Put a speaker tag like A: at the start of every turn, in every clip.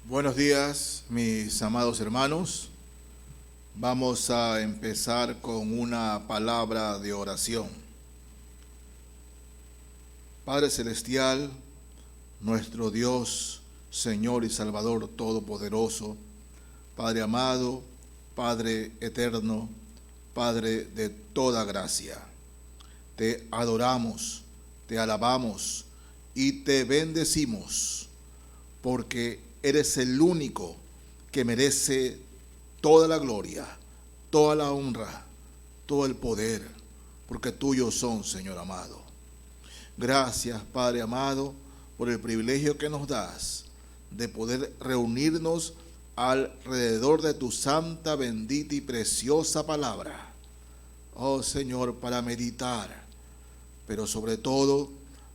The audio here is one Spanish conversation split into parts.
A: Buenos días, mis amados hermanos. Vamos a empezar con una palabra de oración. Padre Celestial, nuestro Dios, Señor y Salvador Todopoderoso, Padre amado, Padre eterno, Padre de toda gracia, te adoramos, te alabamos y te bendecimos, porque eres el único que merece toda la gloria, toda la honra, todo el poder, porque tuyos son, Señor amado. Gracias, Padre amado, por el privilegio que nos das de poder reunirnos alrededor de tu santa, bendita y preciosa palabra. Oh Señor, para meditar, pero sobre todo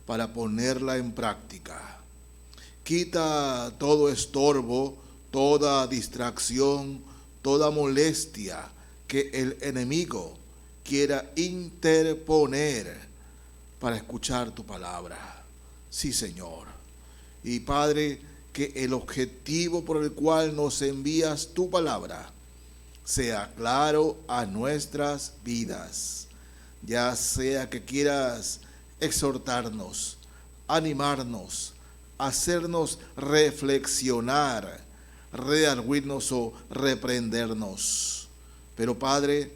A: para ponerla en práctica. Quita todo estorbo, toda distracción, toda molestia que el enemigo quiera interponer para escuchar tu palabra. Sí, Señor. Y Padre, que el objetivo por el cual nos envías tu palabra sea claro a nuestras vidas. Ya sea que quieras exhortarnos, animarnos, hacernos reflexionar, redarguirnos o reprendernos. Pero Padre,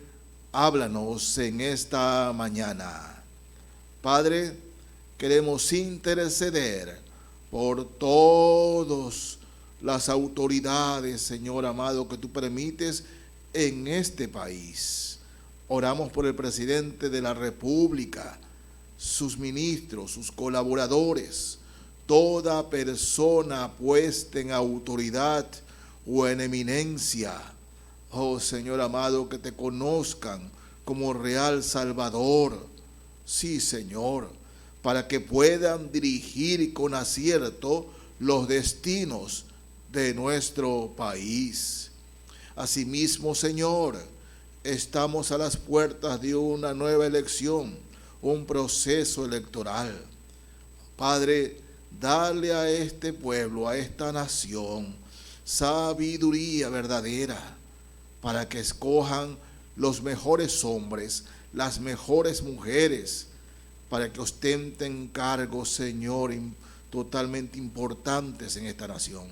A: háblanos en esta mañana. Padre, queremos interceder por todas las autoridades, Señor amado, que tú permites en este país. Oramos por el presidente de la República, sus ministros, sus colaboradores, toda persona puesta en autoridad o en eminencia. Oh Señor amado, que te conozcan como real Salvador. Sí, Señor, para que puedan dirigir con acierto los destinos de nuestro país. Asimismo, Señor, estamos a las puertas de una nueva elección, un proceso electoral. Padre, dale a este pueblo, a esta nación, sabiduría verdadera para que escojan los mejores hombres, las mejores mujeres, para que ostenten cargos, Señor, totalmente importantes en esta nación.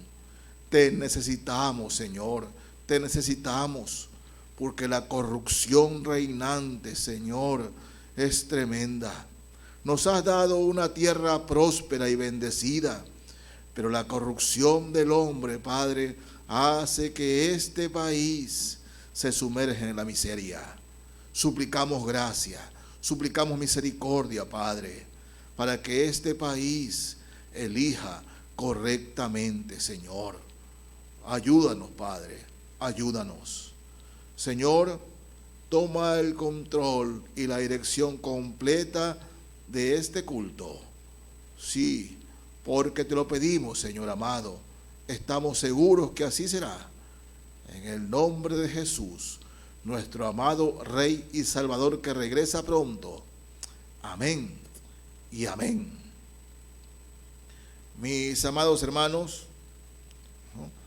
A: Te necesitamos, Señor, te necesitamos, porque la corrupción reinante, Señor, es tremenda. Nos has dado una tierra próspera y bendecida, pero la corrupción del hombre, Padre, hace que este país se sumerja en la miseria. Suplicamos gracia, suplicamos misericordia, Padre, para que este país elija correctamente, Señor. Ayúdanos, Padre, ayúdanos. Señor, toma el control y la dirección completa de este culto. Sí, porque te lo pedimos, Señor amado. Estamos seguros que así será. En el nombre de Jesús, nuestro amado Rey y Salvador que regresa pronto. Amén y amén. Mis amados hermanos,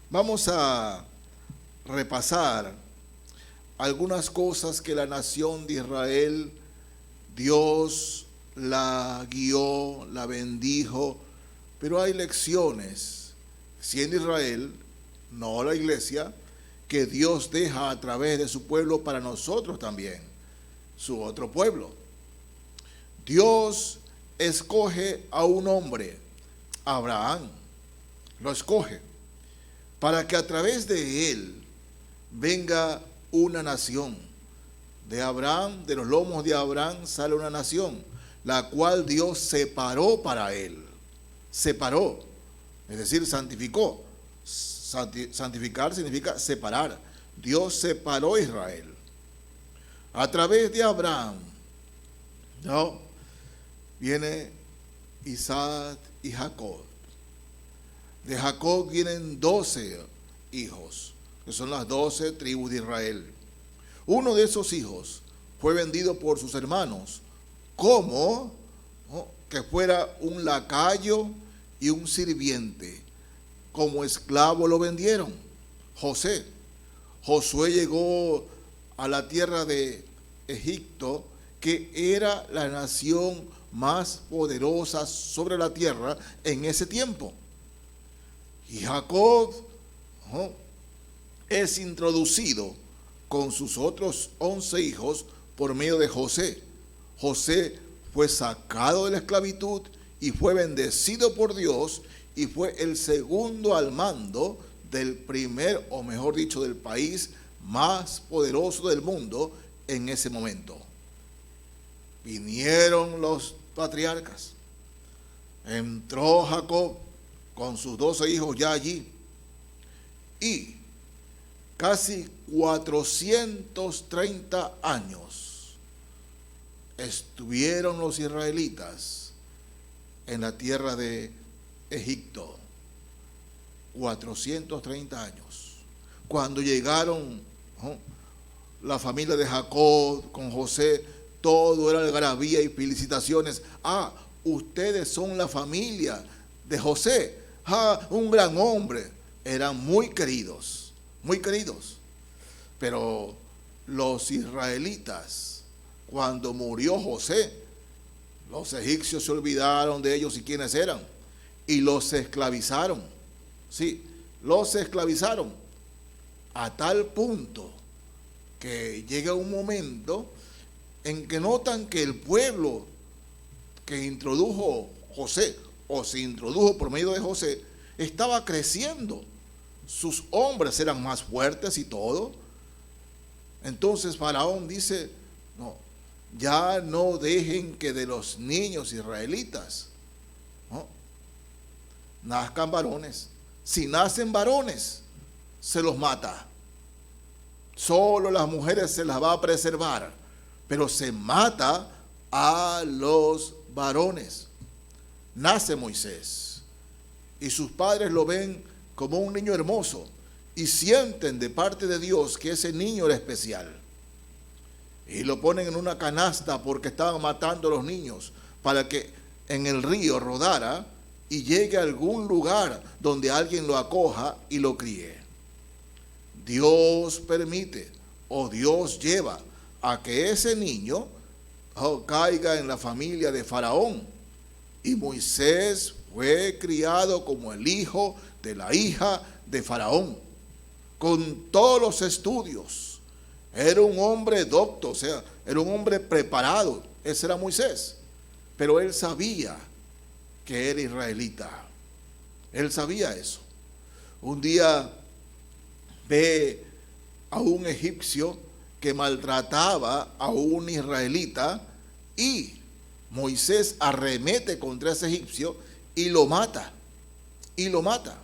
A: vamos a repasar algunas cosas que la nación de Israel, Dios la guió, la bendijo, pero hay lecciones, siendo Israel, no la iglesia, que Dios deja a través de su pueblo para nosotros también, su otro pueblo. Dios escoge a un hombre, Abraham, lo escoge, para que a través de él venga una nación. De Abraham, de los lomos de Abraham sale una nación, la cual Dios separó para él. Separó, es decir, santificó. Santificar significa separar. Dios separó a Israel. A través de Abraham, ¿no?, viene Isaac y Jacob. De Jacob vienen 12 hijos, que son las 12 tribus de Israel. Uno de esos hijos fue vendido por sus hermanos como que fuera un lacayo y un sirviente como esclavo lo vendieron. José. Josué llegó a la tierra de Egipto, que era la nación más poderosa sobre la tierra en ese tiempo. Y Jacob es introducido con sus otros 11 hijos por medio de José. José fue sacado de la esclavitud y fue bendecido por Dios y fue el segundo al mando del primer, o mejor dicho, del país más poderoso del mundo en ese momento. Vinieron los patriarcas. Entró Jacob con sus 12 hijos ya allí. Y casi 430 años estuvieron los israelitas en la tierra de Egipto. 430 años. Cuando llegaron la familia de Jacob con José, todo era algarabía y felicitaciones. Ah, ustedes son la familia de José. Ah, un gran hombre. Eran muy queridos, muy queridos. Pero los israelitas, cuando murió José, los egipcios se olvidaron de ellos y quiénes eran, y los esclavizaron. Sí, los esclavizaron a tal punto que llega un momento en que notan que el pueblo que introdujo José, o se introdujo por medio de José, estaba creciendo. Sus hombres eran más fuertes y todo. Entonces Faraón dice, no, ya no dejen que de los niños israelitas nazcan varones. Si nacen varones, se los mata. Solo las mujeres se las va a preservar, pero se mata a los varones. Nace Moisés y sus padres lo ven como un niño hermoso y sienten de parte de Dios que ese niño era especial. Y lo ponen en una canasta porque estaban matando a los niños para que en el río rodara y llegue a algún lugar donde alguien lo acoja y lo críe. Dios permite o Dios lleva a que ese niño caiga en la familia de Faraón. Y Moisés fue criado como el hijo de la hija de Faraón, con todos los estudios. Era un hombre docto, o sea, era un hombre preparado. Ese era Moisés. Pero él sabía que era israelita. Él sabía eso. Un día ve a un egipcio que maltrataba a un israelita y Moisés arremete contra ese egipcio y lo mata. Y lo mata.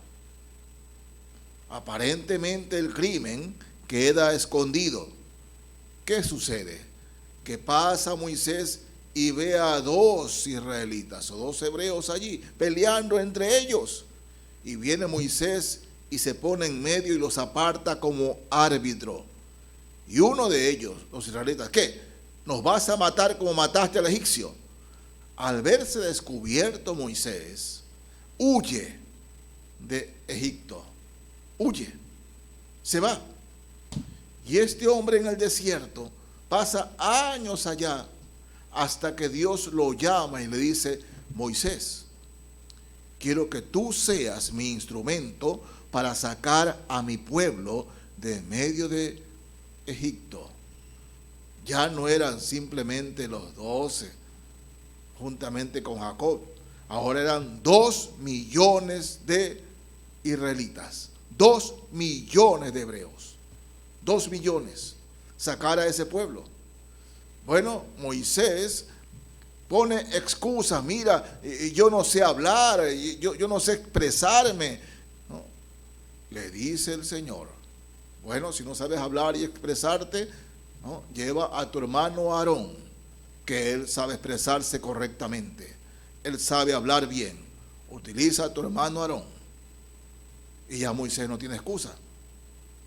A: Aparentemente el crimen queda escondido. ¿Qué sucede? Que pasa Moisés y ve a dos israelitas o dos hebreos allí peleando entre ellos. Y viene Moisés y se pone en medio y los aparta como árbitro. Y uno de ellos, los israelitas, ¿qué? ¿Nos vas a matar como mataste al egipcio? Al verse descubierto Moisés, huye de Egipto. Huye. Se va. Y este hombre en el desierto pasa años allá hasta que Dios lo llama y le dice, Moisés, quiero que tú seas mi instrumento para sacar a mi pueblo de medio de Egipto. Ya no eran simplemente los 12, juntamente con Jacob. Ahora eran 2 millones de israelitas, 2 millones de hebreos, 2 millones. Sacar a ese pueblo. Bueno, Moisés pone excusas, mira, yo no sé hablar, yo no sé expresarme. No. Le dice el Señor, bueno, si no sabes hablar y expresarte, ¿no? Lleva a tu hermano Aarón, que él sabe expresarse correctamente, él sabe hablar bien. Utiliza a tu hermano Aarón. Y ya Moisés no tiene excusa.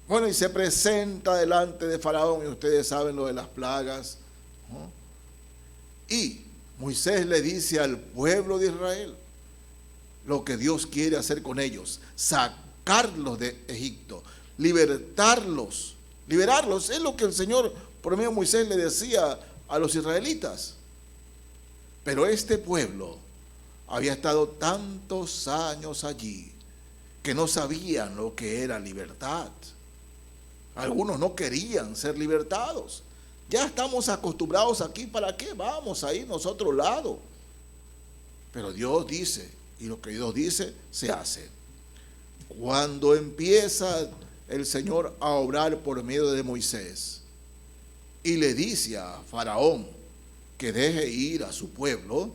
A: Bueno, y se presenta delante de Faraón, y ustedes saben lo de las plagas, ¿no? Y Moisés le dice al pueblo de Israel, lo que Dios quiere hacer con ellos: sacarlos de Egipto, libertarlos. Liberarlos es lo que el Señor por medio de Moisés le decía a los israelitas. Pero este pueblo había estado tantos años allí que no sabían lo que era libertad. Algunos no querían ser libertados. Ya estamos acostumbrados aquí, ¿para qué vamos a irnos a otro lado? Pero Dios dice, y lo que Dios dice se hace. Cuando empieza el Señor a obrar por medio de Moisés y le dice a Faraón que deje ir a su pueblo,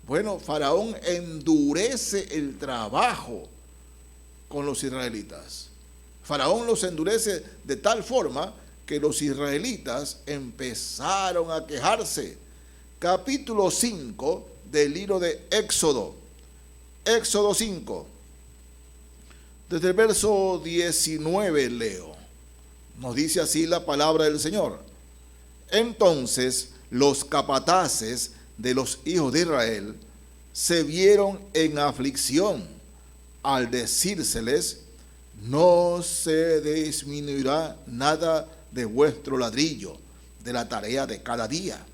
A: bueno, Faraón endurece el trabajo con los israelitas. Faraón los endurece de tal forma que los israelitas empezaron a quejarse. Capítulo 5 del libro de Éxodo. Éxodo 5. Desde el verso 19 leo. Nos dice así la palabra del Señor. Entonces los capataces de los hijos de Israel se vieron en aflicción al decírseles: no se disminuirá nada de vuestro ladrillo, de la tarea de cada día.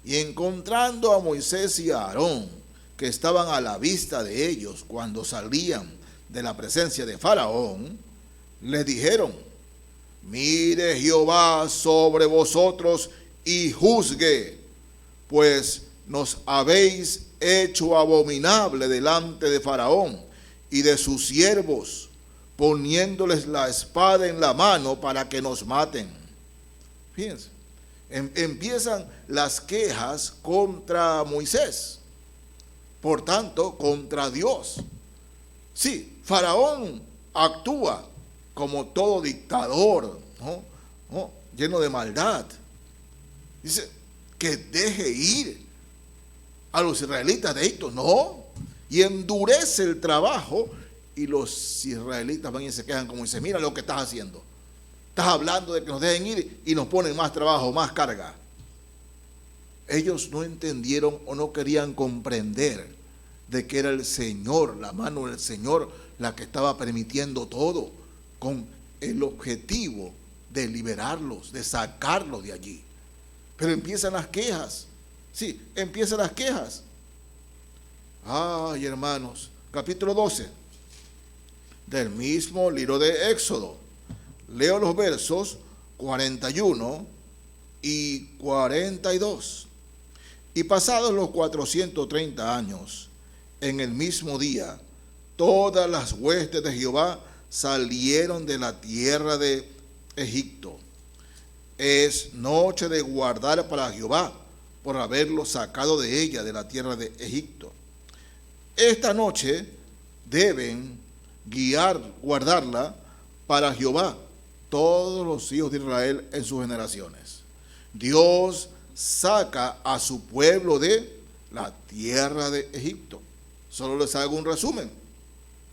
A: Y encontrando a Moisés y a Aarón, que estaban a la vista de ellos cuando salían de la presencia de Faraón, les dijeron: mire Jehová sobre vosotros y juzgue, pues nos habéis hecho abominable delante de Faraón y de sus siervos, poniéndoles la espada en la mano para que nos maten. Fíjense, empiezan las quejas contra Moisés, por tanto, contra Dios. Sí, Faraón actúa como todo dictador, ¿no? Lleno de maldad. Dice que deje ir a los israelitas de Egipto, no, y endurece el trabajo. Y los israelitas van y se quejan como dice: mira lo que estás haciendo. Estás hablando de que nos dejen ir y nos ponen más trabajo, más carga. Ellos no entendieron o no querían comprender de que era el Señor, la mano del Señor, la que estaba permitiendo todo, con el objetivo de liberarlos, de sacarlos de allí. Pero empiezan las quejas. Sí, empiezan las quejas. Ay, hermanos, capítulo 12 del mismo libro de Éxodo. Leo los versos 41 y 42. Y pasados los 430 años, en el mismo día, todas las huestes de Jehová salieron de la tierra de Egipto. Es noche de guardar para Jehová, por haberlo sacado de ella, de la tierra de Egipto. Esta noche deben guardarla para Jehová todos los hijos de Israel en sus generaciones. Dios saca a su pueblo de la tierra de Egipto. Solo les hago un resumen.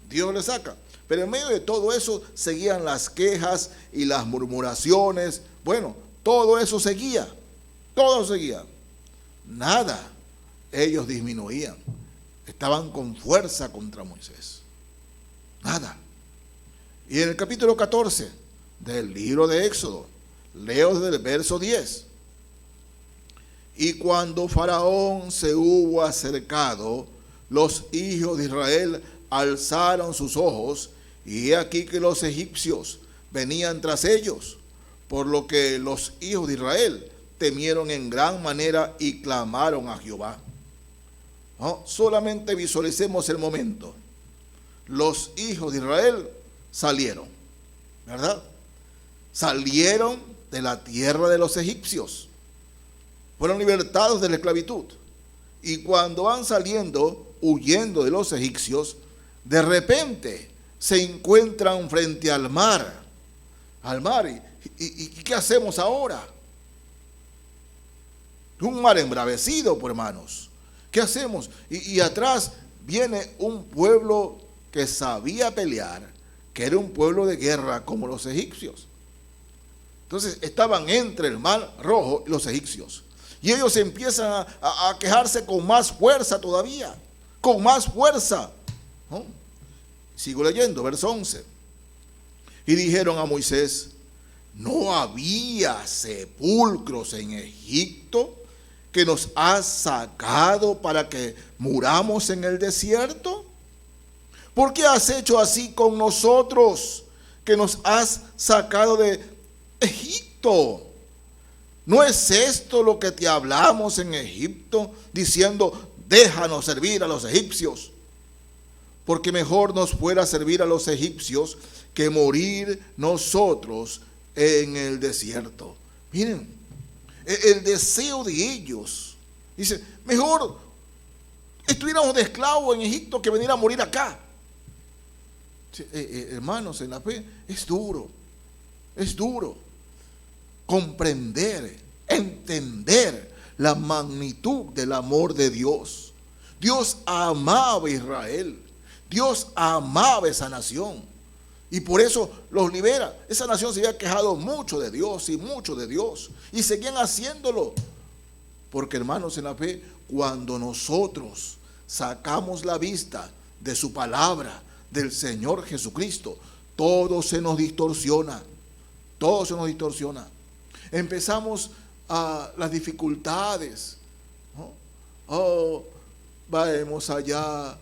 A: Dios les saca. Pero en medio de todo eso seguían las quejas y las murmuraciones. Bueno, todo eso seguía. Todo seguía. Nada. Ellos disminuían. Estaban con fuerza contra Moisés. Nada. Y en el capítulo 14 del libro de Éxodo, leo desde el verso 10. Y cuando Faraón se hubo acercado, los hijos de Israel alzaron sus ojos, y he aquí que los egipcios venían tras ellos, por lo que los hijos de Israel temieron en gran manera y clamaron a Jehová. ¿No? Solamente visualicemos el momento. Los hijos de Israel salieron, ¿verdad? Salieron de la tierra de los egipcios. Fueron libertados de la esclavitud. Y cuando van saliendo, huyendo de los egipcios, de repente se encuentran frente al mar. Al mar. ¿Y qué hacemos ahora? Un mar embravecido, por hermanos. ¿Qué hacemos? Y atrás viene un pueblo que sabía pelear, que era un pueblo de guerra como los egipcios. Entonces estaban entre el mar Rojo y los egipcios. Y ellos empiezan a quejarse con más fuerza todavía, con más fuerza. ¿no? Sigo leyendo, verso 11. Y dijeron a Moisés: ¿no había sepulcros en Egipto que nos has sacado para que muramos en el desierto? ¿Por qué has hecho así con nosotros, que nos has sacado de Egipto? ¿No es esto lo que te hablamos en Egipto, diciendo: déjanos servir a los egipcios? Porque mejor nos fuera servir a los egipcios que morir nosotros en el desierto. Miren, el deseo de ellos. Dice: mejor estuviéramos de esclavos en Egipto que venir a morir acá. Hermanos, en la fe es duro comprender, entender la magnitud del amor de Dios. Dios amaba a Israel, Dios amaba esa nación, y por eso los libera. Esa nación se había quejado mucho de Dios y seguían haciéndolo, porque, hermanos, en la fe, cuando nosotros sacamos la vista de su palabra, del Señor Jesucristo, todo se nos distorsiona. Empezamos a las dificultades, ¿no? Vamos allá.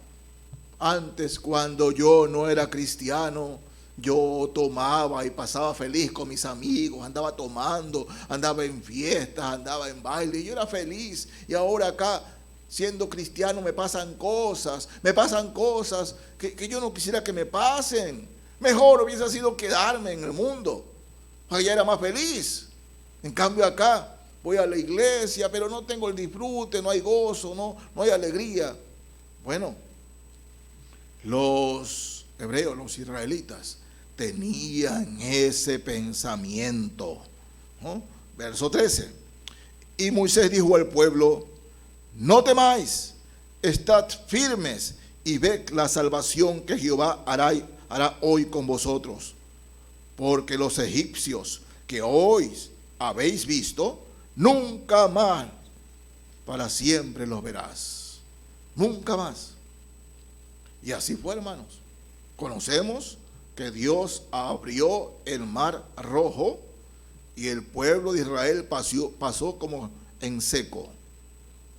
A: Antes, cuando yo no era cristiano, yo tomaba y pasaba feliz con mis amigos, andaba tomando, andaba en fiestas, andaba en baile, y yo era feliz. Y ahora acá, siendo cristiano, me pasan cosas que yo no quisiera que me pasen. Mejor hubiese sido quedarme en el mundo, allá era más feliz. En cambio acá voy a la iglesia, pero no tengo el disfrute, no hay gozo, no hay alegría. Bueno, los hebreos, los israelitas, tenían ese pensamiento, ¿no? Verso 13. Y Moisés dijo al pueblo: no temáis, estad firmes y ved la salvación que Jehová hará hoy con vosotros. Porque los egipcios que hoy habéis visto, nunca más para siempre los verás. Nunca más. Y así fue, hermanos. Conocemos que Dios abrió el mar Rojo y el pueblo de Israel pasó como en seco.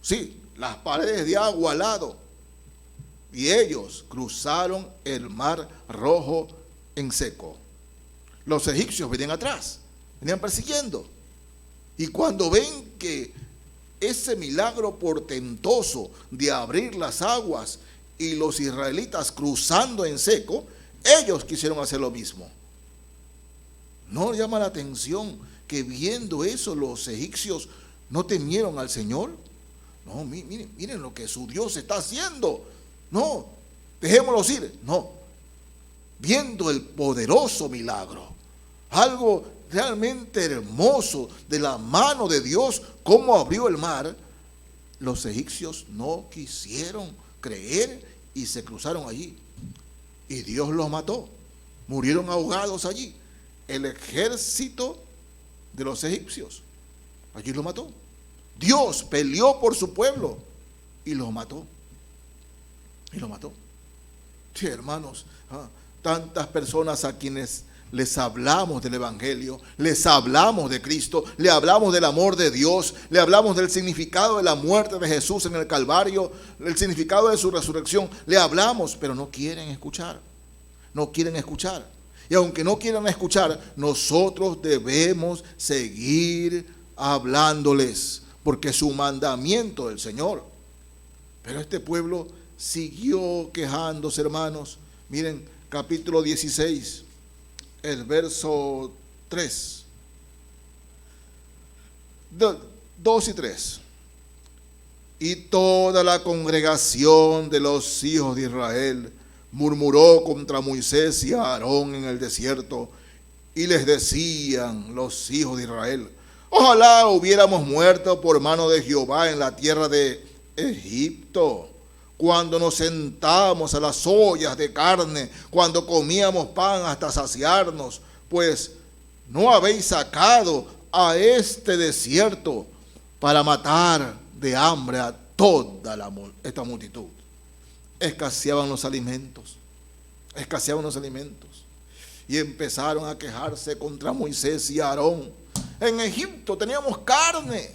A: Sí, las paredes de agua al lado. Y ellos cruzaron el mar Rojo en seco. Los egipcios venían atrás, venían persiguiendo. Y cuando ven que ese milagro portentoso de abrir las aguas y los israelitas cruzando en seco, ellos quisieron hacer lo mismo. ¿No llama la atención que viendo eso los egipcios no temieron al Señor? No, miren lo que su Dios está haciendo. No, dejémoslos ir. No, viendo el poderoso milagro, algo realmente hermoso de la mano de Dios, cómo abrió el mar, los egipcios no quisieron creer y se cruzaron allí. Y Dios los mató. Murieron ahogados allí. El ejército de los egipcios allí los mató. Dios peleó por su pueblo y los mató. Sí, hermanos, tantas personas a quienes les hablamos del Evangelio, les hablamos de Cristo, le hablamos del amor de Dios, le hablamos del significado de la muerte de Jesús en el Calvario, el significado de su resurrección, le hablamos, pero no quieren escuchar. Y aunque no quieran escuchar, nosotros debemos seguir hablándoles, porque es un mandamiento del Señor. Pero este pueblo siguió quejándose, hermanos. Miren, capítulo 16, el verso 3, 2 y 3. Y toda la congregación de los hijos de Israel murmuró contra Moisés y Aarón en el desierto, y les decían los hijos de Israel: ojalá hubiéramos muerto por mano de Jehová en la tierra de Egipto, cuando nos sentábamos a las ollas de carne, cuando comíamos pan hasta saciarnos, pues no habéis sacado a este desierto para matar de hambre a toda esta multitud. escaseaban los alimentos. Escaseaban los alimentos. Y empezaron a quejarse contra Moisés y Aarón. En Egipto teníamos carne,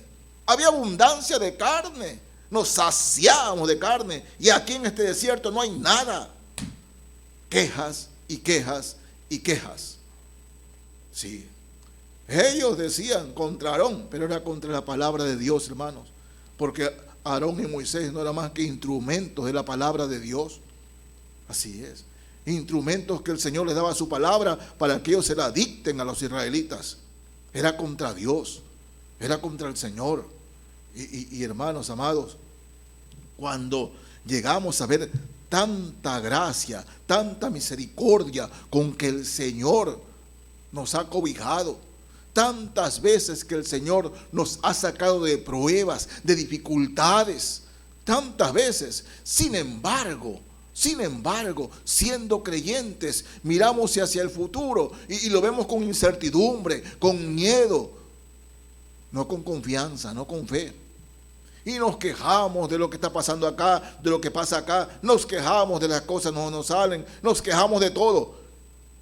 A: había abundancia de carne, nos saciábamos de carne, y aquí en este desierto no hay nada. Quejas y quejas y quejas. Sí, ellos decían contra Aarón, pero era contra la palabra de Dios, hermanos, porque Aarón y Moisés no eran más que instrumentos de la palabra de Dios. Así es, instrumentos que el Señor les daba su palabra para que ellos se la dicten a los israelitas. Era contra Dios, era contra el Señor. Y hermanos amados, cuando llegamos a ver tanta gracia, tanta misericordia con que el Señor nos ha cobijado, tantas veces que el Señor nos ha sacado de pruebas, de dificultades, tantas veces, sin embargo, siendo creyentes, miramos hacia el futuro y lo vemos con incertidumbre, con miedo, no con confianza, no con fe. Y nos quejamos de lo que está pasando acá, de lo que pasa acá, nos quejamos de las cosas que no nos salen, nos quejamos de todo.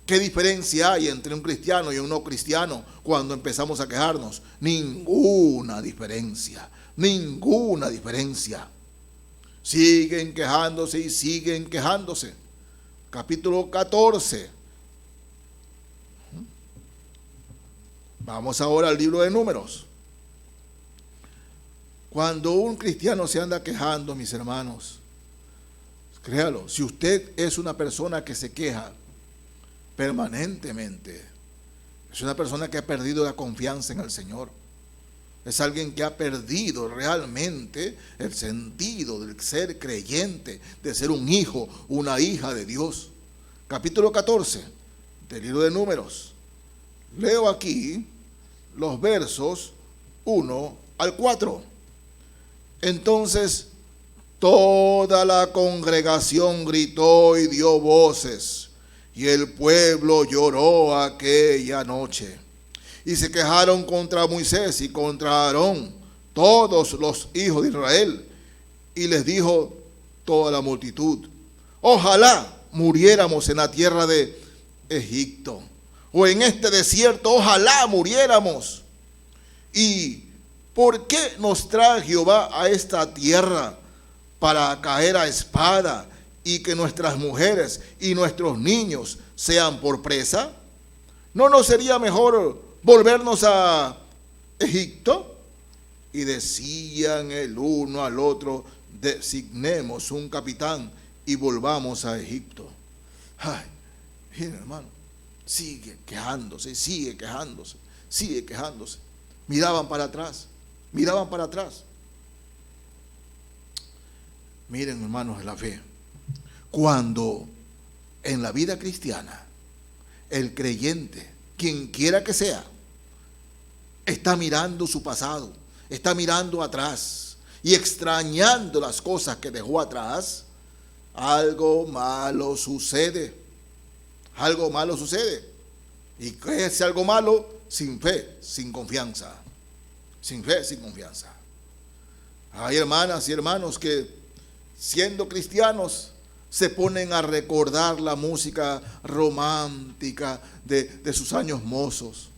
A: ¿Qué diferencia hay entre un cristiano y un no cristiano cuando empezamos a quejarnos? Ninguna diferencia, ninguna diferencia. Siguen quejándose y siguen quejándose. Capítulo 14. Vamos ahora al libro de Números. Cuando un cristiano se anda quejando, mis hermanos, créalo, si usted es una persona que se queja permanentemente, es una persona que ha perdido la confianza en el Señor. Es alguien que ha perdido realmente el sentido del ser creyente, de ser un hijo, una hija de Dios. Capítulo 14 del libro de Números. Leo aquí los versos 1 al 4. Entonces toda la congregación gritó y dio voces, y el pueblo lloró aquella noche. Y se quejaron contra Moisés y contra Aarón, todos los hijos de Israel. Y les dijo toda la multitud: ojalá muriéramos en la tierra de Egipto, o en este desierto, ojalá muriéramos. ¿Y por qué nos trae Jehová a esta tierra? Para caer a espada y que nuestras mujeres y nuestros niños sean por presa. ¿No nos sería mejor volvernos a Egipto? Y decían el uno al otro: designemos un capitán y volvamos a Egipto. Ay, miren, hermano, sigue quejándose, sigue quejándose, sigue quejándose. Miraban para atrás, miraban para atrás. Miren, hermanos, la fe. Cuando en la vida cristiana el creyente, quien quiera que sea, está mirando su pasado, está mirando atrás y extrañando las cosas que dejó atrás, algo malo sucede. Algo malo sucede. ¿Y qué es algo malo? Sin fe, sin confianza. Sin fe, sin confianza. Hay hermanas y hermanos que, siendo cristianos, se ponen a recordar la música romántica de sus años mozos.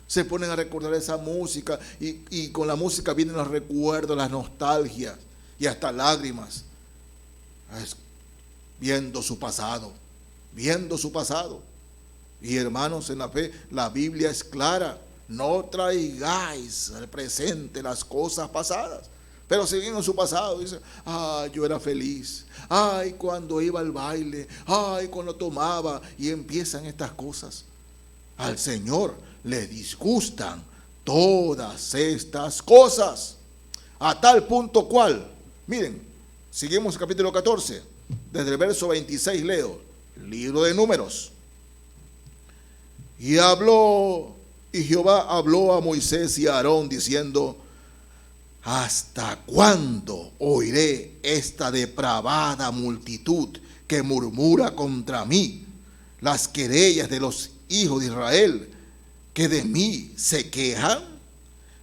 A: Se ponen a recordar esa música y con la música vienen los recuerdos, las nostalgias y hasta lágrimas. Viendo su pasado, viendo su pasado. Y hermanos en la fe, la Biblia es clara: no traigáis al presente las cosas pasadas. Pero siguen en su pasado, dicen: ay, yo era feliz, ay, cuando iba al baile, ay, cuando tomaba, y empiezan estas cosas. Al Señor le disgustan todas estas cosas, a tal punto cual, miren, seguimos capítulo 14, desde el verso 26 leo, libro de Números. Y Jehová habló a Moisés y a Aarón diciendo: ¿hasta cuándo oiré esta depravada multitud que murmura contra mí las querellas de los hijos de Israel, que de mí se quejan?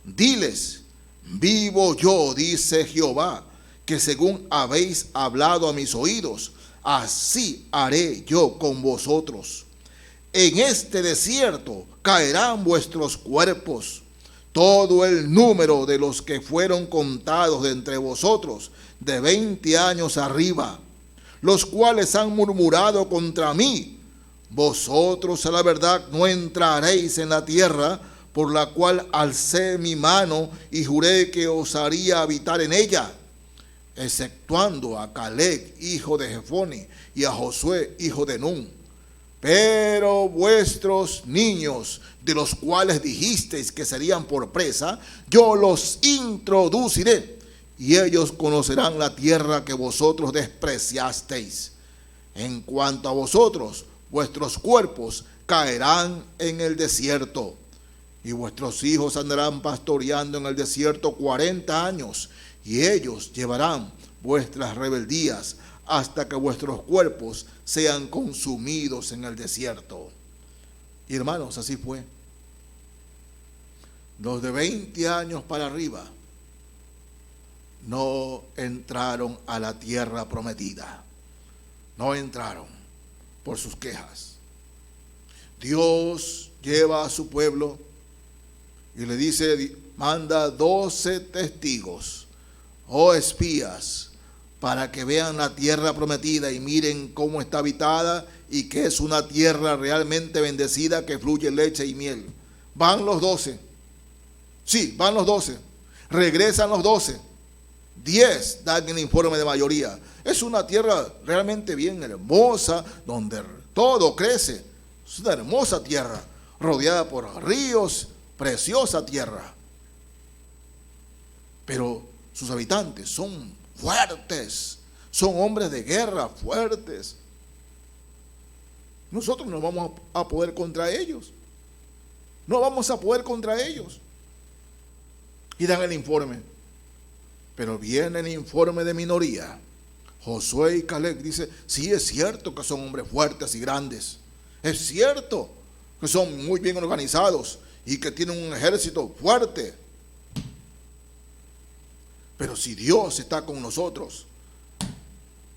A: Diles: vivo yo, dice Jehová, que según habéis hablado a mis oídos, así haré yo con vosotros. En este desierto caerán vuestros cuerpos, todo el número de los que fueron contados de entre vosotros, de 20 años arriba, los cuales han murmurado contra mí. Vosotros a la verdad no entraréis en la tierra, por la cual alcé mi mano y juré que os haría habitar en ella, exceptuando a Caleb, hijo de Jefone, y a Josué, hijo de Nun. Pero vuestros niños, de los cuales dijisteis que serían por presa, yo los introduciré, y ellos conocerán la tierra que vosotros despreciasteis. En cuanto a vosotros, vuestros cuerpos caerán en el desierto, y vuestros hijos andarán pastoreando en el desierto 40 años, y ellos llevarán vuestras rebeldías hasta que vuestros cuerpos sean consumidos en el desierto. Y hermanos, así fue. Los de 20 años para arriba no entraron a la tierra prometida. No entraron por sus quejas. Dios lleva a su pueblo y le dice, manda 12 testigos o espías para que vean la tierra prometida y miren cómo está habitada y que es una tierra realmente bendecida que fluye leche y miel. Van los 12. Sí, van los 12. Regresan los 12. 10 dan el informe de mayoría. Es una tierra realmente bien hermosa, donde todo crece. Es una hermosa tierra, rodeada por ríos, preciosa tierra. Pero sus habitantes son fuertes, son hombres de guerra fuertes. Nosotros no vamos a poder contra ellos. No vamos a poder contra ellos. Y dan el informe. Pero viene el informe de minoría. Josué y Caleb dice, sí es cierto que son hombres fuertes y grandes. Es cierto que son muy bien organizados y que tienen un ejército fuerte. Pero si Dios está con nosotros,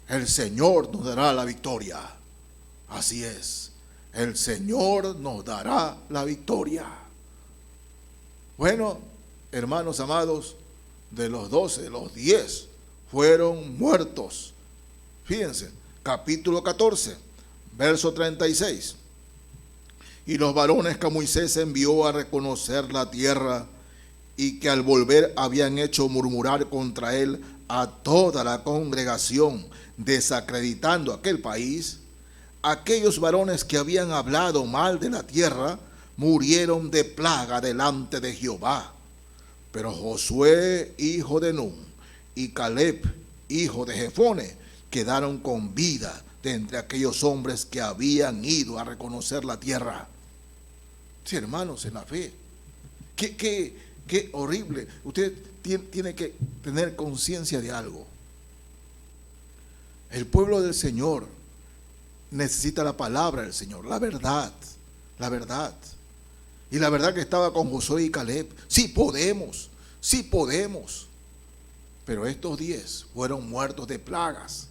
A: el Señor nos dará la victoria. Así es, el Señor nos dará la victoria. Bueno, hermanos amados, de los 12, los 10 fueron muertos. Fíjense, capítulo 14, verso 36. Y los varones que Moisés envió a reconocer la tierra y que al volver habían hecho murmurar contra él a toda la congregación, desacreditando aquel país, aquellos varones que habían hablado mal de la tierra murieron de plaga delante de Jehová. Pero Josué, hijo de Nun, y Caleb, hijo de Jefone, quedaron con vida de entre aquellos hombres que habían ido a reconocer la tierra. Sí, hermanos, en la fe. Qué horrible. Usted tiene que tener conciencia de algo. El pueblo del Señor necesita la palabra del Señor, la verdad, la verdad. Y la verdad que estaba con Josué y Caleb. Sí podemos, sí podemos. Pero estos 10 fueron muertos de plagas.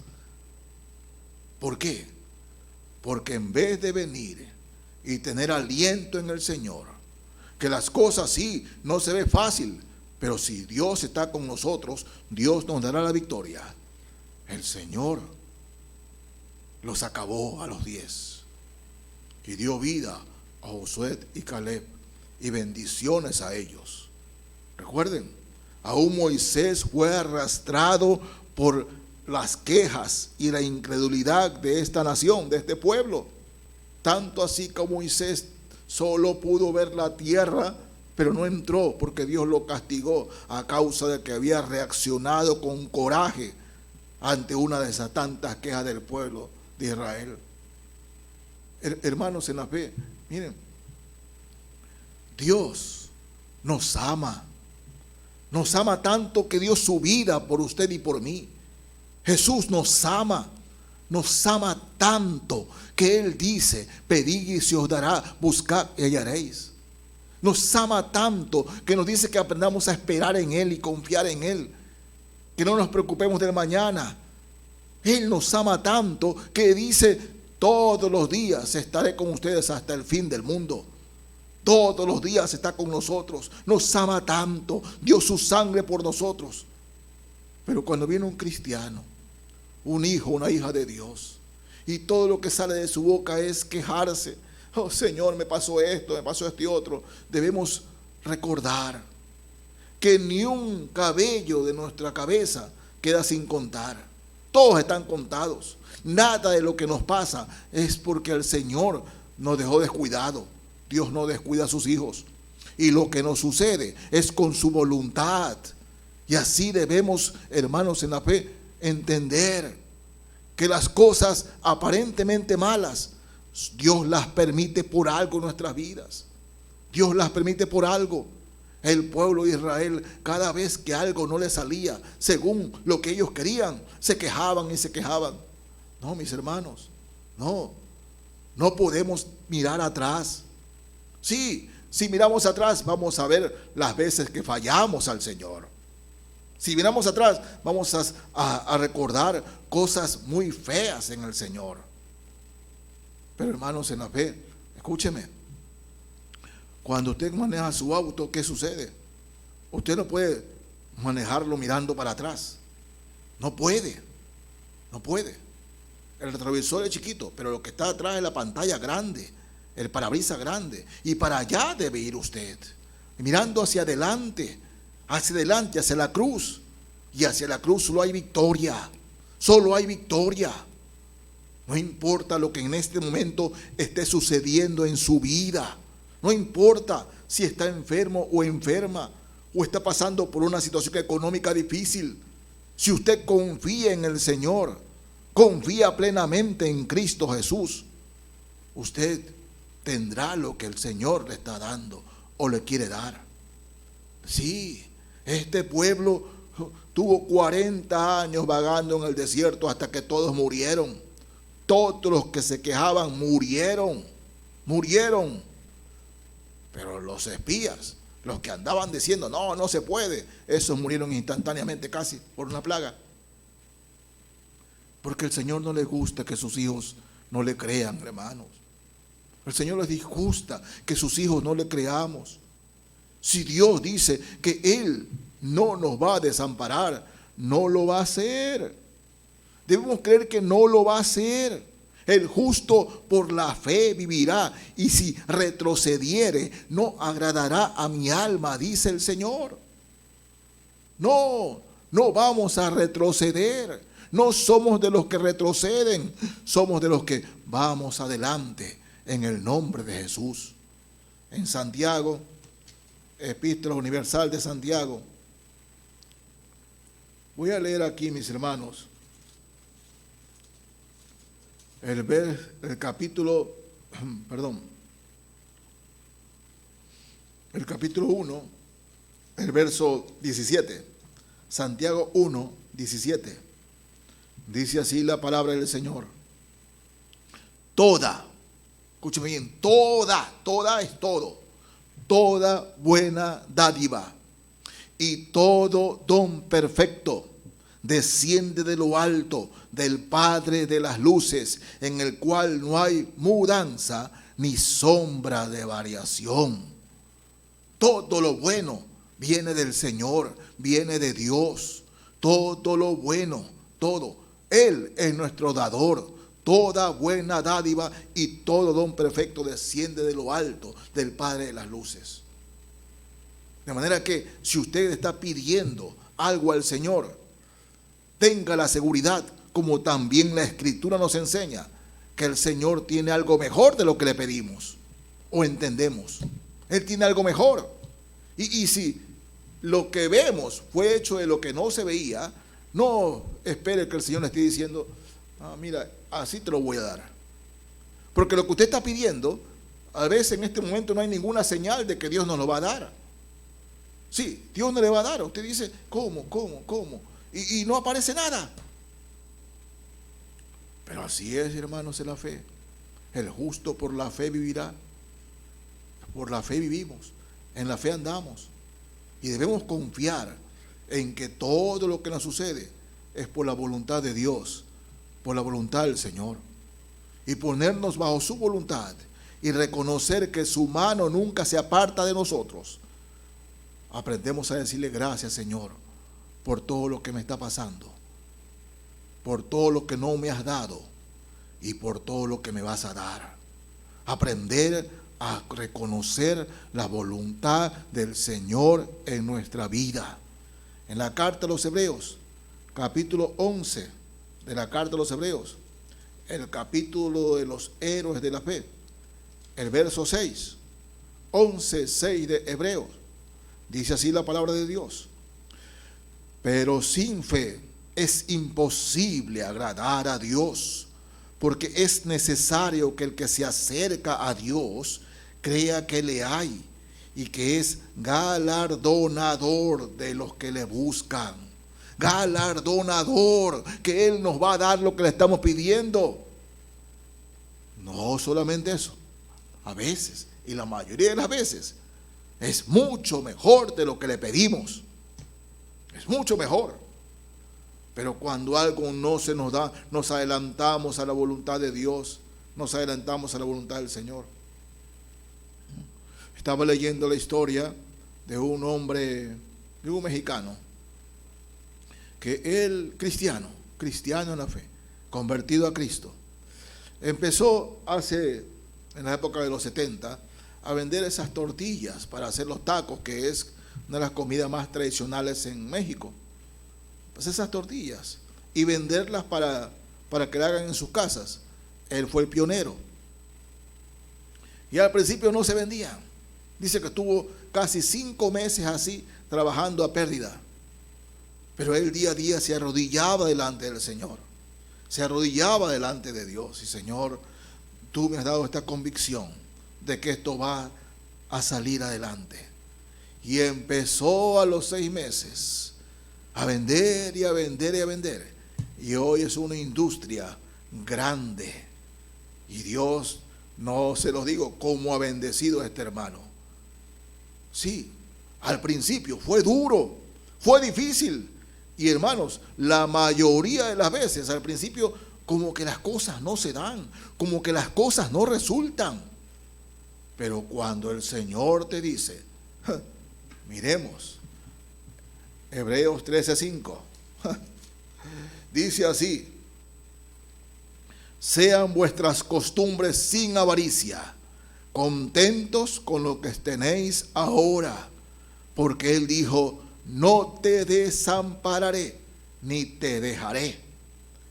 A: ¿Por qué? Porque en vez de venir y tener aliento en el Señor, que las cosas sí, no se ve fácil, pero si Dios está con nosotros, Dios nos dará la victoria. El Señor los acabó a los 10 y dio vida a Josué y Caleb y bendiciones a ellos. Recuerden, aún Moisés fue arrastrado por las quejas y la incredulidad de esta nación, de este pueblo. Tanto así que Moisés solo pudo ver la tierra, pero no entró porque Dios lo castigó a causa de que había reaccionado con coraje ante una de esas tantas quejas del pueblo de Israel. Hermanos en la fe, miren, Dios nos ama tanto que dio su vida por usted y por mí. Jesús nos ama tanto que Él dice, pedid y se os dará, buscad y hallaréis. Nos ama tanto que nos dice que aprendamos a esperar en Él y confiar en Él, que no nos preocupemos del mañana, Él nos ama tanto que dice: todos los días estaré con ustedes hasta el fin del mundo. Todos los días está con nosotros. Nos ama tanto, dio su sangre por nosotros. Pero cuando viene un cristiano, un hijo, una hija de Dios, y todo lo que sale de su boca es quejarse: oh Señor, me pasó esto y otro. Debemos recordar que ni un cabello de nuestra cabeza queda sin contar. Todos están contados. Nada de lo que nos pasa es porque el Señor nos dejó descuidado. Dios no descuida a sus hijos. Y lo que nos sucede es con su voluntad. Y así debemos, hermanos en la fe, entender que las cosas aparentemente malas, Dios las permite por algo en nuestras vidas. Dios las permite por algo. El pueblo de Israel, cada vez que algo no le salía según lo que ellos querían, se quejaban y se quejaban. No, mis hermanos, no podemos mirar atrás. Sí, si miramos atrás, vamos a ver las veces que fallamos al Señor. Si miramos atrás, vamos a recordar cosas muy feas en el Señor. Pero hermanos en la fe, escúcheme. Cuando usted maneja su auto, ¿qué sucede? Usted no puede manejarlo mirando para atrás. No puede. El retrovisor es chiquito, pero lo que está atrás es la pantalla grande, el parabrisas grande. Y para allá debe ir usted, mirando hacia adelante, hacia la cruz. Y hacia la cruz solo hay victoria. No importa lo que en este momento esté sucediendo en su vida. No importa si está enfermo o enferma, o está pasando por una situación económica difícil. Si usted confía en el Señor, confía plenamente en Cristo Jesús, usted tendrá lo que el Señor le está dando o le quiere dar. Sí, este pueblo tuvo 40 años vagando en el desierto hasta que todos murieron. Todos los que se quejaban murieron. Pero los espías, los que andaban diciendo no se puede, esos murieron instantáneamente casi por una plaga. Porque el Señor no le gusta que sus hijos no le crean, hermanos. El Señor les disgusta que sus hijos no le creamos. Si Dios dice que Él no nos va a desamparar, no lo va a hacer. Debemos creer que no lo va a hacer. El justo por la fe vivirá, y si retrocediere, no agradará a mi alma, dice el Señor. No vamos a retroceder. No somos de los que retroceden, somos de los que vamos adelante en el nombre de Jesús. En Santiago, Epístola Universal de Santiago. Voy a leer aquí, mis hermanos, el capítulo 1, el verso 17. Santiago 1, 17. Dice así la palabra del Señor: escúcheme bien, toda es todo, toda buena dádiva y todo don perfecto desciende de lo alto, del Padre de las luces, en el cual no hay mudanza ni sombra de variación. Todo lo bueno viene del Señor, viene de Dios. Todo lo bueno, todo. Él es nuestro dador. Toda buena dádiva y todo don perfecto desciende de lo alto, del Padre de las luces. De manera que si usted está pidiendo algo al Señor, tenga la seguridad, como también la Escritura nos enseña, que el Señor tiene algo mejor de lo que le pedimos o entendemos. Él tiene algo mejor. Y si lo que vemos fue hecho de lo que no se veía, no espere que el Señor le esté diciendo: mira, así te lo voy a dar. Porque lo que usted está pidiendo, a veces en este momento no hay ninguna señal de que Dios nos lo va a dar. Sí, Dios no le va a dar. Usted dice: ¿cómo? Y no aparece nada. Pero así es, hermanos, en la fe. El justo por la fe vivirá. Por la fe vivimos. En la fe andamos. Y debemos confiar en que todo lo que nos sucede es por la voluntad de Dios, por la voluntad del Señor y ponernos bajo su voluntad y reconocer que su mano nunca se aparta de nosotros, aprendemos a decirle gracias, Señor, por todo lo que me está pasando, por todo lo que no me has dado y por todo lo que me vas a dar. Aprender a reconocer la voluntad del Señor en nuestra vida. En la carta a los Hebreos, capítulo 11 de la carta a los Hebreos, el capítulo de los héroes de la fe, el verso 6, 11:6 de Hebreos, dice así la palabra de Dios: pero sin fe es imposible agradar a Dios, porque es necesario que el que se acerca a Dios crea que le hay y que es galardonador de los que le buscan. Galardonador, que Él nos va a dar lo que le estamos pidiendo. No solamente eso, a veces, y la mayoría de las veces, es mucho mejor de lo que le pedimos. Es mucho mejor. Pero cuando algo no se nos da, nos adelantamos a la voluntad de Dios, nos adelantamos a la voluntad del Señor. Estaba leyendo la historia de un hombre, de un mexicano, que él, cristiano en la fe, convertido a Cristo, empezó en la época de los 70, a vender esas tortillas para hacer los tacos, que es una de las comidas más tradicionales en México. Pues esas tortillas, y venderlas para que la hagan en sus casas. Él fue el pionero. Y al principio no se vendían. Dice que estuvo casi 5 meses así, trabajando a pérdida. Pero él día a día se arrodillaba delante del Señor. Se arrodillaba delante de Dios. Y Señor, tú me has dado esta convicción de que esto va a salir adelante. Y empezó a los 6 meses a vender y a vender y a vender. Y hoy es una industria grande. Y Dios, no se los digo, cómo ha bendecido a este hermano. Sí, al principio fue duro, fue difícil. Y hermanos, la mayoría de las veces al principio como que las cosas no se dan, como que las cosas no resultan. Pero cuando el Señor te dice, miremos, Hebreos 13:5, dice así: sean vuestras costumbres sin avaricia, contentos con lo que tenéis ahora, porque Él dijo, no te desampararé, ni te dejaré.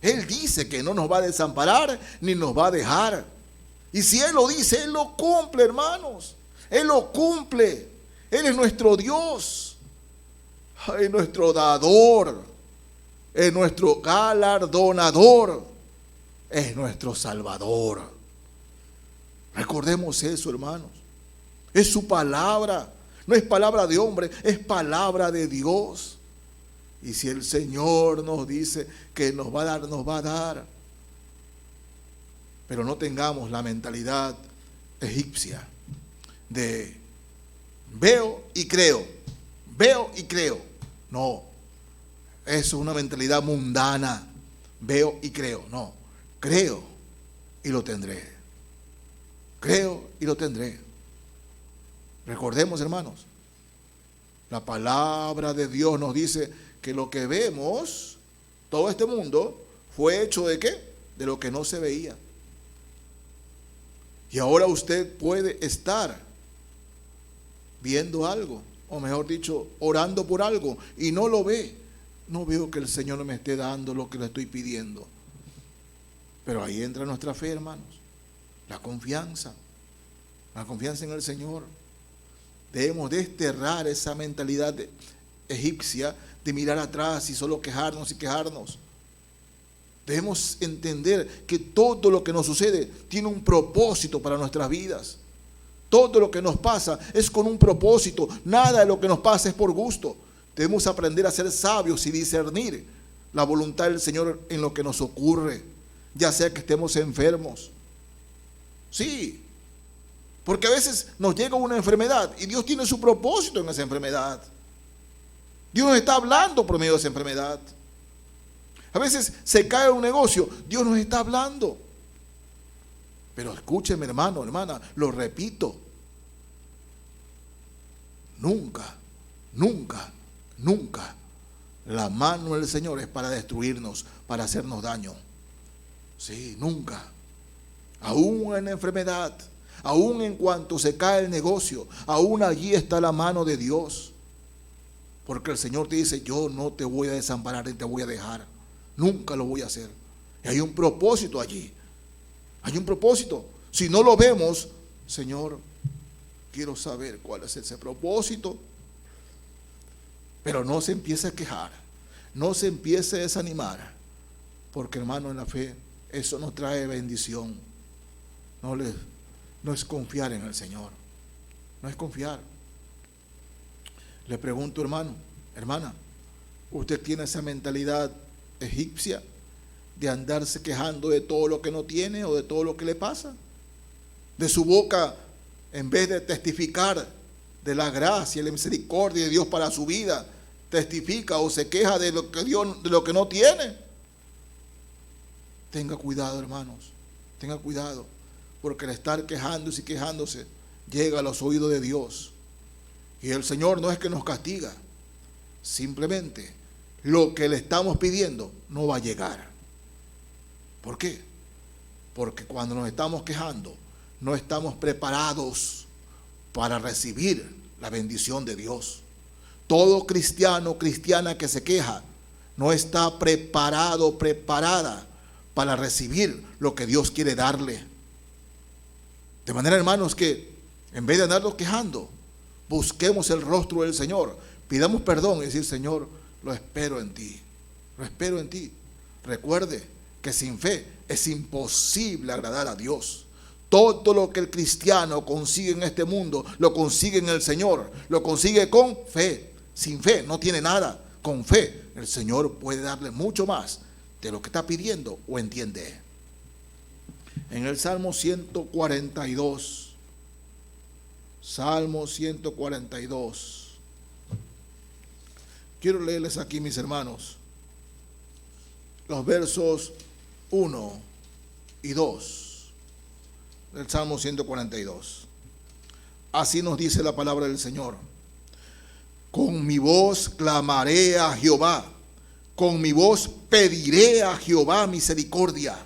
A: Él dice que no nos va a desamparar, ni nos va a dejar. Y si Él lo dice, Él lo cumple, hermanos. Él lo cumple. Él es nuestro Dios. Es nuestro dador. Es nuestro galardonador. Es nuestro Salvador. Recordemos eso, hermanos. Es su palabra. No es palabra de hombre, es palabra de Dios. Y si el Señor nos dice que nos va a dar, nos va a dar. Pero no tengamos la mentalidad egipcia de veo y creo, veo y creo. No, eso es una mentalidad mundana. Veo y creo, no. Creo y lo tendré. Creo y lo tendré. Recordemos, hermanos, la palabra de Dios nos dice que lo que vemos, todo este mundo, fue hecho ¿de qué? De lo que no se veía. Y ahora usted puede estar viendo algo, o mejor dicho, orando por algo, y no lo ve. No veo que el Señor no me esté dando lo que le estoy pidiendo. Pero ahí entra nuestra fe, hermanos. La confianza en el Señor. Debemos desterrar esa mentalidad egipcia de mirar atrás y solo quejarnos y quejarnos. Debemos entender que todo lo que nos sucede tiene un propósito para nuestras vidas. Todo lo que nos pasa es con un propósito. Nada de lo que nos pasa es por gusto. Debemos aprender a ser sabios y discernir la voluntad del Señor en lo que nos ocurre, ya sea que estemos enfermos. Sí, porque a veces nos llega una enfermedad y Dios tiene su propósito en esa enfermedad. Dios nos está hablando por medio de esa enfermedad. A veces se cae un negocio, Dios nos está hablando. Pero escúcheme, hermano, hermana, lo repito. Nunca, nunca, nunca la mano del Señor es para destruirnos, para hacernos daño. Sí, nunca. Aún en la enfermedad, aún en cuanto se cae el negocio, aún allí está la mano de Dios. Porque el Señor te dice, yo no te voy a desamparar ni te voy a dejar. Nunca lo voy a hacer. Y hay un propósito allí. Hay un propósito. Si no lo vemos, Señor, quiero saber cuál es ese propósito. Pero no se empiece a quejar, no se empiece a desanimar, porque hermano, en la fe eso no trae bendición. No es confiar en el Señor, no es confiar. Le pregunto, hermano, hermana, ¿usted tiene esa mentalidad egipcia de andarse quejando de todo lo que no tiene o de todo lo que le pasa? De su boca, en vez de testificar de la gracia y la misericordia de Dios para su vida, testifica o se queja de lo que Dios, de lo que no tiene. Tenga cuidado, hermanos, tenga cuidado, porque el estar quejándose y quejándose llega a los oídos de Dios. Y el Señor no es que nos castiga, simplemente lo que le estamos pidiendo no va a llegar. ¿Por qué? Porque cuando nos estamos quejando, no estamos preparados para recibir la bendición de Dios. Todo cristiano, cristiana que se queja, no está preparado, preparada para recibir lo que Dios quiere darle. De manera, hermanos, que en vez de andarnos quejando, busquemos el rostro del Señor, pidamos perdón y decir, Señor, lo espero en ti, lo espero en ti. Recuerde que sin fe es imposible agradar a Dios. Todo lo que el cristiano consigue en este mundo, lo consigue en el Señor, lo consigue con fe. Sin fe no tiene nada. Con fe el Señor puede darle mucho más de lo que está pidiendo o entiende. En el Salmo 142, Salmo 142, quiero leerles aquí, mis hermanos, los versos 1 y 2 del Salmo 142. Así nos dice la palabra del Señor. Con mi voz clamaré a Jehová, con mi voz pediré a Jehová misericordia.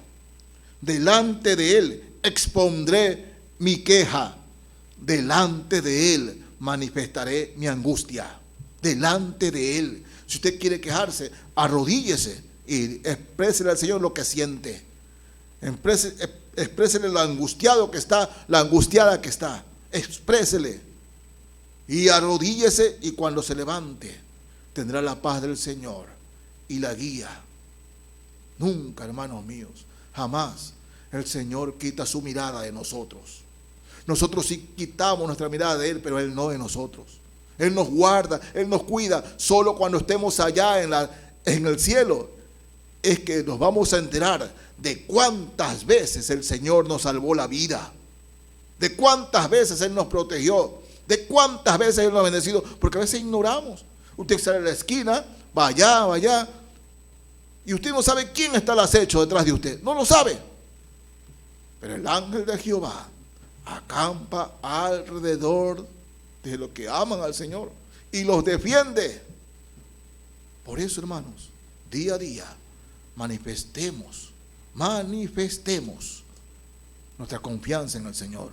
A: Delante de él expondré mi queja, delante de él manifestaré mi angustia. Delante de él. Si usted quiere quejarse, arrodíllese y exprésele al Señor lo que siente. Exprésele lo angustiado que está, la angustiada que está. Exprésele. Y arrodíllese, y cuando se levante tendrá la paz del Señor y la guía. Nunca, hermanos míos, jamás el Señor quita su mirada de nosotros. Nosotros sí quitamos nuestra mirada de Él, pero Él no de nosotros. Él nos guarda, Él nos cuida. Solo cuando estemos allá en el cielo es que nos vamos a enterar de cuántas veces el Señor nos salvó la vida, de cuántas veces Él nos protegió, de cuántas veces Él nos ha bendecido, porque a veces ignoramos. Usted sale a la esquina, va allá, y usted no sabe quién está al acecho detrás de usted, no lo sabe. Pero el ángel de Jehová acampa alrededor de los que aman al Señor y los defiende. Por eso, hermanos, día a día manifestemos nuestra confianza en el Señor.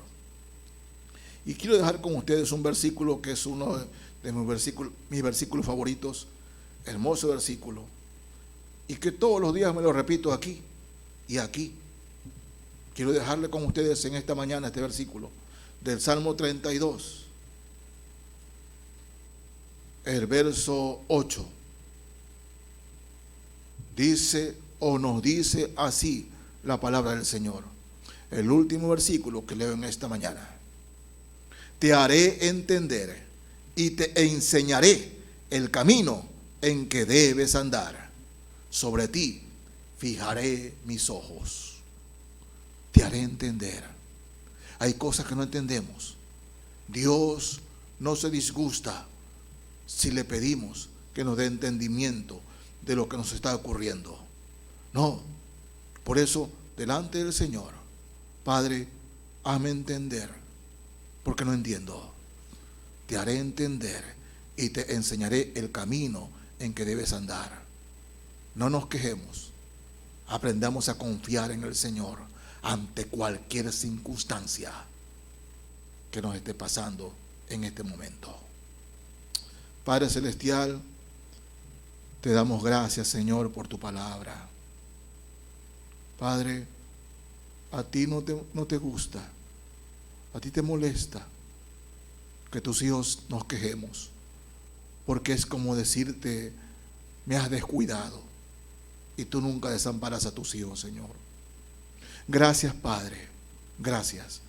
A: Y quiero dejar con ustedes un versículo que es uno de mis versículos favoritos, hermoso versículo, y que todos los días me lo repito aquí y aquí. Quiero dejarle con ustedes en esta mañana este versículo del Salmo 32, el verso 8. Dice o nos dice así la palabra del Señor. El último versículo que leo en esta mañana. Te haré entender y te enseñaré el camino en que debes andar. Sobre ti fijaré mis ojos. Te haré entender. Hay cosas que no entendemos. Dios no se disgusta si le pedimos que nos dé entendimiento de lo que nos está ocurriendo. No, por eso, delante del Señor, Padre, hazme entender, porque no entiendo. Te haré entender y te enseñaré el camino en que debes andar. No nos quejemos, aprendamos a confiar en el Señor ante cualquier circunstancia que nos esté pasando en este momento. Padre Celestial, te damos gracias, Señor, por tu palabra. Padre, a ti no te gusta, a ti te molesta que tus hijos nos quejemos, porque es como decirte, me has descuidado, y tú nunca desamparas a tus hijos, Señor. Gracias, Padre, gracias.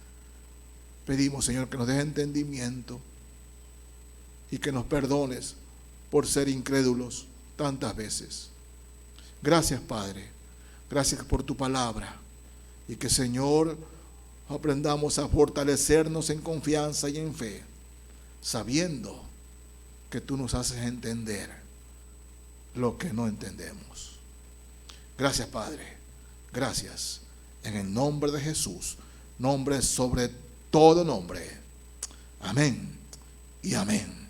A: Pedimos, Señor, que nos des entendimiento y que nos perdones por ser incrédulos tantas veces. Gracias, Padre, gracias por tu palabra, y que, Señor, aprendamos a fortalecernos en confianza y en fe, sabiendo que tú nos haces entender lo que no entendemos. Gracias, Padre, gracias, en el nombre de Jesús, nombre sobre todo nombre. Amén y amén.